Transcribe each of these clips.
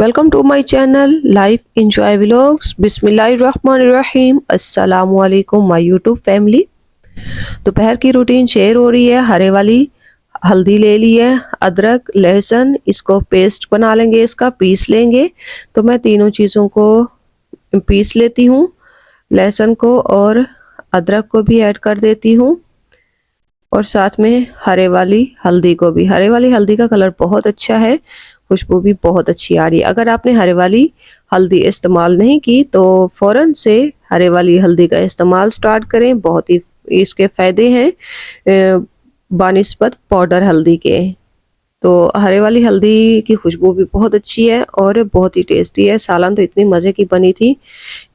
Welcome to my channel life enjoy vlogs. बिस्मिल्लाहिर्रहमानिर्रहीम। अस्सलाम वालेकुम माय यूट्यूब फैमिली। दोपहर की रूटीन शेयर हो रही है। हरे वाली हल्दी ले ली है, अदरक लहसुन, इसको पेस्ट बना लेंगे, इसका पीस लेंगे। तो मैं तीनों चीज़ों को पीस लेती हूँ, लहसुन को और अदरक को भी ऐड कर देती हूँ और साथ में हरे वाली हल्दी को भी। हरे वाली हल्दी का कलर बहुत अच्छा है, खुशबू भी बहुत अच्छी आ रही है। अगर आपने हरे वाली हल्दी इस्तेमाल नहीं की तो फ़ौरन से हरे वाली हल्दी का इस्तेमाल स्टार्ट करें। बहुत ही इसके फ़ायदे हैं बानिस्बत पाउडर हल्दी के। तो हरे वाली हल्दी की खुशबू भी बहुत अच्छी है और बहुत ही टेस्टी है। सालन तो इतनी मज़े की बनी थी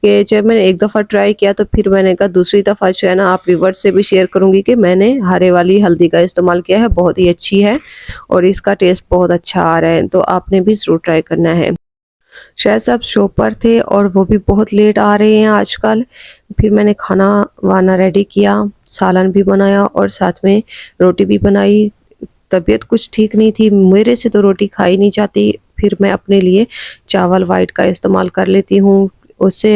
कि जब मैंने एक दफ़ा ट्राई किया तो फिर मैंने कहा दूसरी दफ़ा जो है ना आप व्यूअर्स से भी शेयर करूंगी कि मैंने हरे वाली हल्दी का इस्तेमाल किया है, बहुत ही अच्छी है और इसका टेस्ट बहुत अच्छा आ रहा है। तो आपने भी ज़रूर ट्राई करना है। शायद साहब शॉप पर थे और वो भी बहुत लेट आ रहे हैं आजकल। फिर मैंने खाना वाना रेडी किया, सालन भी बनाया और साथ में रोटी भी बनाई। तबीयत कुछ ठीक नहीं थी, मेरे से तो रोटी खाई नहीं जाती, फिर मैं अपने लिए चावल वाइट का इस्तेमाल कर लेती हूँ। उससे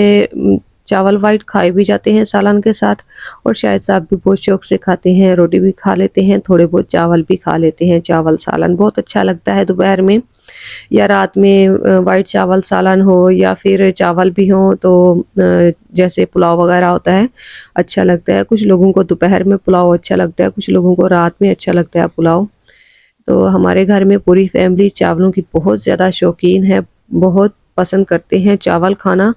चावल वाइट खाए भी जाते हैं सालन के साथ और शायद साहब भी बहुत शौक से खाते हैं, रोटी भी खा लेते हैं, थोड़े बहुत चावल भी खा लेते हैं। चावल सालन बहुत अच्छा लगता है दोपहर में या रात में। वाइट चावल सालन हो या फिर चावल भी हो तो जैसे पुलाव वगैरह होता है, अच्छा लगता है। कुछ लोगों को दोपहर में पुलाव अच्छा लगता है, कुछ लोगों को रात में अच्छा लगता है पुलाव। तो हमारे घर में पूरी फैमिली चावलों की बहुत ज़्यादा शौकीन है, बहुत पसंद करते हैं चावल खाना।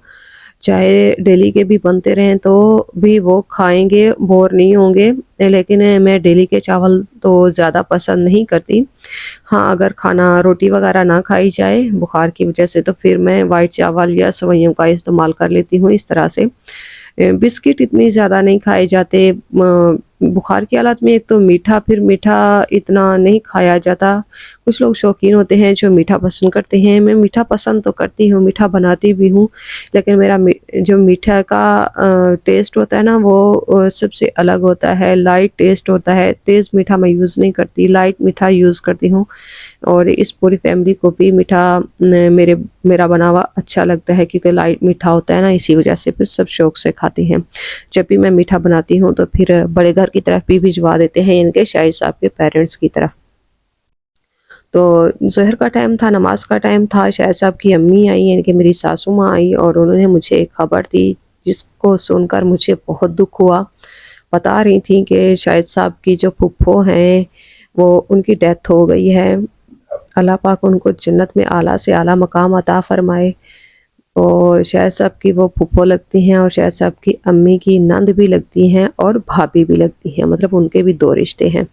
चाहे डेली के भी बनते रहें तो भी वो खाएंगे, बोर नहीं होंगे। लेकिन मैं डेली के चावल तो ज़्यादा पसंद नहीं करती। हाँ, अगर खाना रोटी वगैरह ना खाई जाए बुखार की वजह से तो फिर मैं वाइट चावल या सेवइयों का इस्तेमाल कर लेती हूँ इस तरह से। बिस्किट इतनी ज़्यादा नहीं खाए जाते बुखार की हालत में। एक तो मीठा, फिर मीठा इतना नहीं खाया जाता। कुछ लोग शौकीन होते हैं जो मीठा पसंद करते हैं। मैं मीठा पसंद तो करती हूँ, मीठा बनाती भी हूँ, लेकिन मेरा जो मीठा का टेस्ट होता है ना वो सबसे अलग होता है, लाइट टेस्ट होता है। तेज़ मीठा मैं यूज़ नहीं करती, लाइट मीठा यूज़ करती हूँ और इस पूरी फैमिली को भी मीठा मेरा बना हुआ अच्छा लगता है क्योंकि लाइट मीठा होता है ना, इसी वजह से फिर सब शौक से खाते हैं। जब भी मैं मीठा बनाती हूँ तो फिर बड़े घर की तरफ भी भिजवा देते हैं, इनके शाहिद साहब के पेरेंट्स की तरफ। तो ज़ोहर का टाइम था, नमाज का टाइम था, शाहिद साहब की अम्मी आई यानी कि मेरी सासू माँ आई और उन्होंने मुझे एक खबर दी जिसको सुनकर मुझे बहुत दुख हुआ। बता रही थी कि शाहिद साहब की जो फुप्पो हैं वो उनकी डेथ हो गई है। अल्लाह पाक उनको जन्नत में आला से आला मकाम अता फरमाए। और शायद साहब की वो फूफो लगती हैं और शायद साहब की अम्मी की नंद भी लगती हैं और भाभी भी लगती हैं, मतलब उनके भी दो रिश्ते हैं।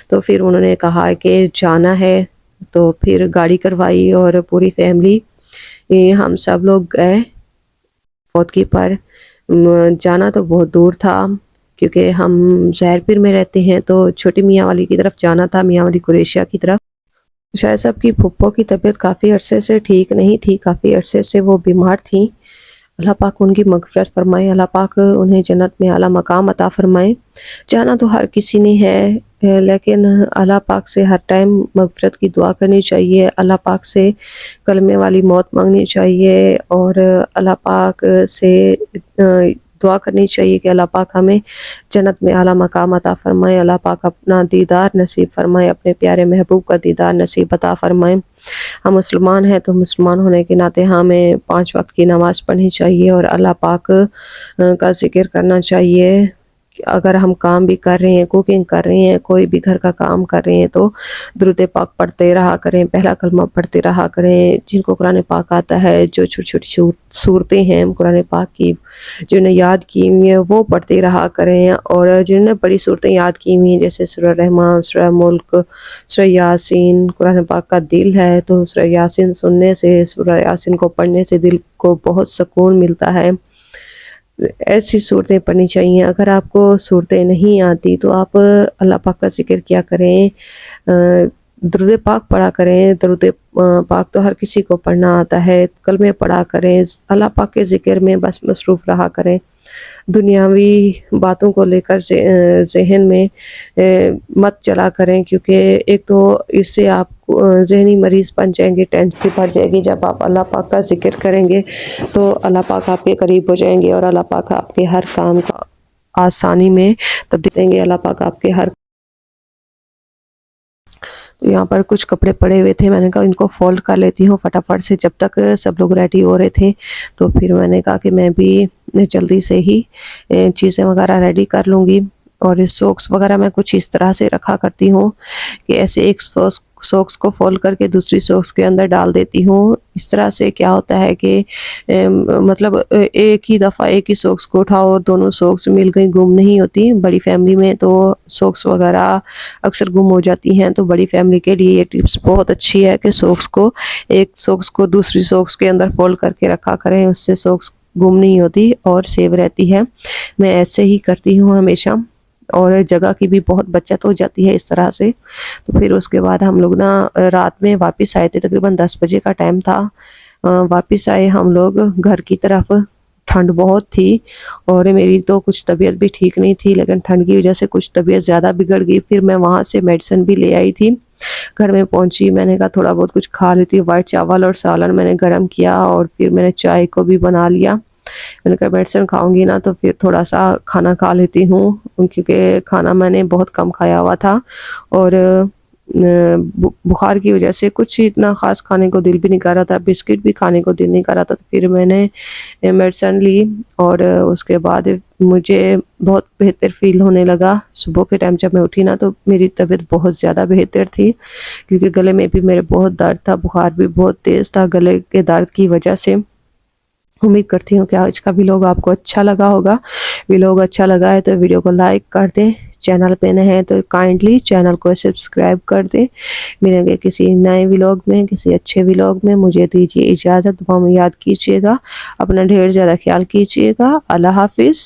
तो फिर उन्होंने कहा कि जाना है, तो फिर गाड़ी करवाई और पूरी फैमिली हम सब लोग गए फौतगी पर। जाना तो बहुत दूर था क्योंकि हम जहरपीर में रहते हैं, तो छोटी मियाँ वाली की तरफ जाना था, मियाँ वाली कुरेशिया की तरफ। शायद साहब की फुप्पो की तबीयत काफ़ी अरसे से ठीक नहीं थी, काफ़ी अरसे से वो बीमार थी। अल्लाह पाक उनकी मग़फ़िरत फ़रमाए, अल्लाह पाक उन्हें जन्नत में आला मकाम अता फ़रमाए। जाना तो हर किसी ने है, लेकिन अल्लाह पाक से हर टाइम मग़फ़िरत की दुआ करनी चाहिए, अल्लाह पाक से कलमे वाली मौत मांगनी चाहिए और अल्लाह पाक से दुआ करनी चाहिए कि अल्लाह पाक हमें जन्नत में आला मकाम अता फ़रमाए। अल्लाह पाक अपना दीदार नसीब फ़रमाए, अपने प्यारे महबूब का दीदार नसीब अता फ़रमाए। हम मुसलमान हैं तो मुसलमान होने के नाते हमें 5 वक्त की नमाज़ पढ़नी चाहिए और अल्लाह पाक का ज़िक्र करना चाहिए। अगर हम काम भी कर रहे हैं, कुकिंग कर रहे हैं, कोई भी घर का काम कर रहे हैं तो दुरूद पाक पढ़ते रहा करें, पहला कलमा पढ़ते रहा करें। जिनको कुरान पाक आता है, जो छोटी-छोटी सूरतें हैं कुरान पाक की जिन्होंने याद की हुई हैं वो पढ़ते रहा करें और जिन्होंने बड़ी सूरतें याद की हुई हैं जैसे सूरह रहमान, सूरह मुल्क, सूरह यासीन, कुरान पाक का दिल है तो सूरह यासीन सुनने से, सूरह यासीन को पढ़ने से दिल को बहुत सुकून मिलता है। ऐसी सूरतें पढ़नी चाहिए। अगर आपको सूरतें नहीं आती तो आप अल्लाह पाक का ज़िक्र किया करें। दरूद पाक पढ़ा करें। दरूद पाक तो हर किसी को पढ़ना आता है, कलमे पढ़ा करें, अल्लाह पाक के ज़िक्र में बस मसरूफ़ रहा करें। दुनियावी बातों को लेकर ज़हन में मत चला करें, क्योंकि एक तो इससे आप ज़हनी मरीज़ बन जाएँगे, टेंशन भी बढ़ जाएगी। जब आप अल्लाह पाक का ज़िक्र करेंगे तो अल्लाह पाक आपके करीब हो जाएँगे और अल्लाह पाक आपके हर काम को आसानी में तब्दील देंगे। अल्लाह पाक आपके हर तो यहाँ पर कुछ कपड़े पड़े हुए थे, मैंने कहा इनको फ़ोल्ड कर लेती हूँ फटाफट से। जब तक सब लोग रेडी हो रहे थे तो फिर मैंने कहा कि मैं भी जल्दी से ही चीज़ें वगैरह रेडी कर लूँगी। और सॉक्स वगैरह मैं कुछ इस तरह से रखा करती हूँ कि ऐसे एक सॉक्स को फोल्ड करके दूसरी सॉक्स के अंदर डाल देती हूँ। इस तरह से क्या होता है कि मतलब एक ही दफ़ा एक ही सॉक्स को उठाओ और दोनों सॉक्स मिल गई, गुम नहीं होती। बड़ी फैमिली में तो सॉक्स वगैरह अक्सर गुम हो जाती हैं, तो बड़ी फैमिली के लिए ये टिप्स बहुत अच्छी है कि एक सॉक्स को दूसरी सॉक्स के अंदर फोल्ड करके रखा करें, उससे सॉक्स गुम नहीं होती और सेव रहती है। मैं ऐसे ही करती हूँ हमेशा, और जगह की भी बहुत बचत हो जाती है इस तरह से। तो फिर उसके बाद हम लोग ना रात में वापस आए थे, तकरीबन 10 बजे का टाइम था। वापस आए हम लोग घर की तरफ। ठंड बहुत थी और मेरी तो कुछ तबीयत भी ठीक नहीं थी, लेकिन ठंड की वजह से कुछ तबीयत ज़्यादा बिगड़ गई। फिर मैं वहाँ से मेडिसिन भी ले आई थी। घर में पहुँची, मैंने कहा थोड़ा बहुत कुछ खा लेती हूँ। वाइट चावल और सालन मैंने गर्म किया और फिर मैंने चाय को भी बना लिया। मैंने कहा मेडिसिन खाऊंगी ना तो फिर थोड़ा सा खाना खा लेती हूँ, क्योंकि खाना मैंने बहुत कम खाया हुआ था और बुखार की वजह से कुछ इतना ख़ास खाने को दिल भी नहीं कर रहा था, बिस्किट भी खाने को दिल नहीं कर रहा था। तो फिर मैंने मेडिसिन ली और उसके बाद मुझे बहुत बेहतर फ़ील होने लगा। सुबह के टाइम जब मैं उठी ना तो मेरी तबीयत बहुत ज़्यादा बेहतर थी, क्योंकि गले में भी मेरे बहुत दर्द था, बुखार भी बहुत तेज़ था गले के दर्द की वजह से। उम्मीद करती हूँ कि आज का व्लॉग आपको अच्छा लगा होगा। व्लॉग अच्छा लगा है तो वीडियो को लाइक कर दें, चैनल पे नए हैं तो काइंडली चैनल को सब्सक्राइब कर दें। मिलेंगे किसी नए व्लॉग में, किसी अच्छे व्लॉग में। मुझे दीजिए इजाज़त, दुआ में याद कीजिएगा, अपना ढेर ज़्यादा ख्याल कीजिएगा। अल्लाह हाफिज़।